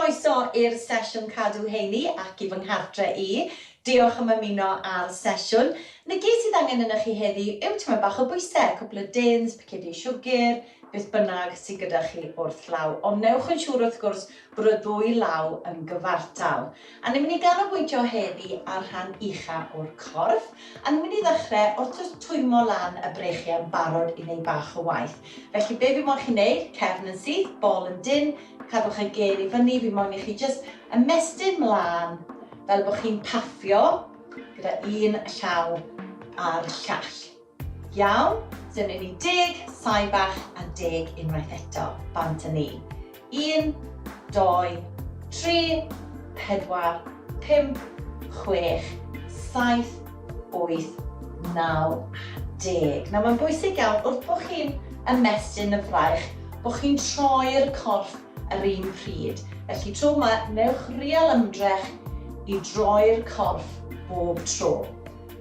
Croeso i'r sesiwn cadw heini ac i fy nghartre i. Diolch am ymuno ar sesiwn. Neges sydd angen yna chi heddi yw tyma bach o bwysau, cwbl o dins, picedi siwgr, beth bynnag sydd gyda chi wrth law. Ond newch yn siŵr wrth gwrs bod y ddwy law yn gyfartal. A ni'n mynd i ganolbwyntio heddi ar rhan ucha o'r corff. A ni'n mynd i ddechrau wrth twymo lan y brechiau yn barod i wneud bach o waith. Felly be fi moyn chi wneud, cefn yn syth, bol yn dyn, cadwch y ger i fyny, fi moyn i chi jyst ymestyn mlaen fel bod chi'n paffio gyda un llaw a'r llall. Iawn, so wneud ni 10, sai bach a 10 unwaith eto, bant yn ni. 1, 2, 3, 4, 5, 6, 7, 8, 9 a 10. Nawr mae'n bwysig iawn wrth bod chi'n ymestyn y fraich, bod chi'n troi'r corff yr un pryd. Felly tro yma, newch real ymdrech i droi'r corff bob tro.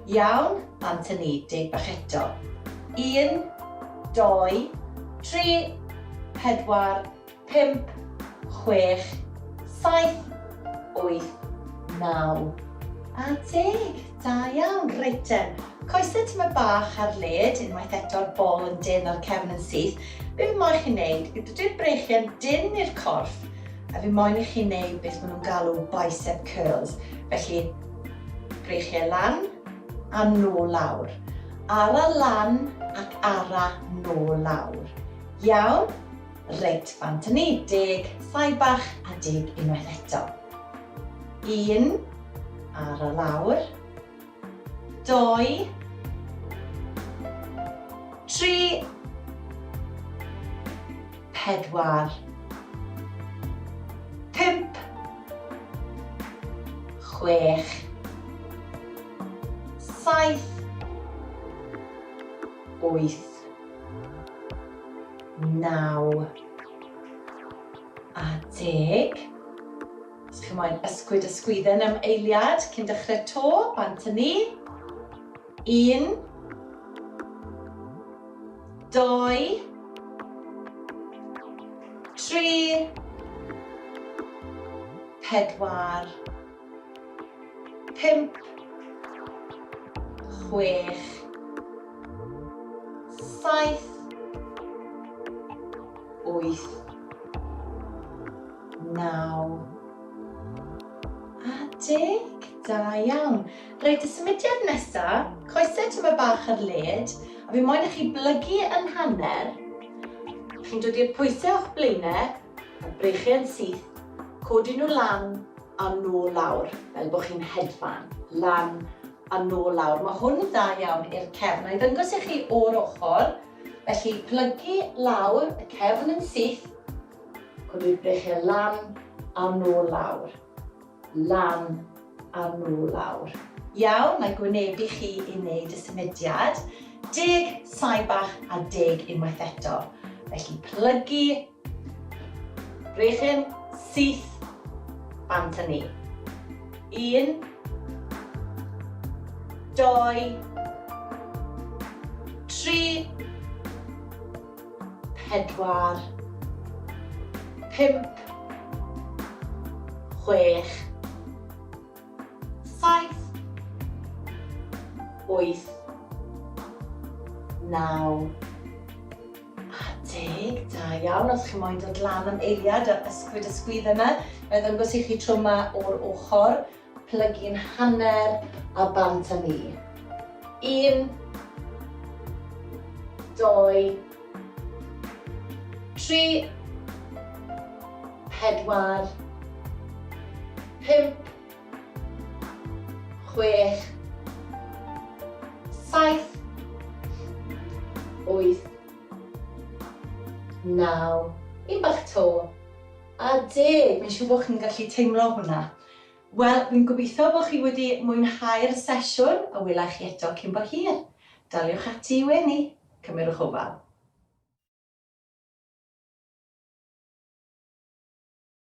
Iawn, bant yn ni, 10 bach eto. 1, 2, 3, 4, 5, 6, 7, 8, 9 a 10. Da iawn, reit ten. Coesau tyma bach ar led, unwaith eto'r bol yn dyn a'r cefn yn syth. Be fi moyn i chi wneud, gyda'r brechiau'n dyn i'r corff, a fi moyn i chi wneud beth maen nhw'n galw bicep curls. Felly, brechiau lan a nôl lawr. Ara lan ac ara nôl lawr. Iawn? Reit, bant yn ni. 10, sai bach a 10 unwaith eto. 1, ara lawr. 2, 3, 4, 5, 6, 7, 8, 9 a 10. Os chi'n moyn ysgwyd y sgwydden am eiliad cyn dechrau to, bant yn ni. 1, 2, 3, 4, 5, 6, 7, 8, 9 a 10. Da iawn. Reit, y symudiad nesaf, coesau tyma bach ar led, a fi moyn i chi blygu yn hanner. Chi'n dod i'r pwysau o'ch blaenau, a brechiau'n syth, codi nhw lan a nôl lawr, fel bod chi'n hedfan, lan a nôl lawr. Mae hwn yn dda iawn i'r cefn. A i ddangos i chi o'r ochr, felly plygu lawr, y cefn yn syth, codi'r brechiau lan a nôl lawr, lan a nôl lawr. Iawn, mae gwynebu chi i wneud y symudiad. 10, sai bach a 10 unwaith eto. Felly plygu, brechiau'n syth, bant yn ni. 1, 2, 3, 4, 5, 6, 7, 8, 9 a 10. Da iawn, os chi'n moyn dod lan am eiliad a ysgwyd y sgwydd yna, fe ddangos i chi tro yma o'r ochr, plygu'n hanner a bant yn ni. 1, 2, 3, 4, 5, 6, 7, 8, 9, un bach to, a 10. Mae'n siŵr bod chi'n gallu teimlo hwnna. Wel, fi'n gobeithio bod chi wedi mwynhau'r sesiwn a welai chi eto cyn bo hir. Daliwch ati i wenu. Cymryd o'ch ofal.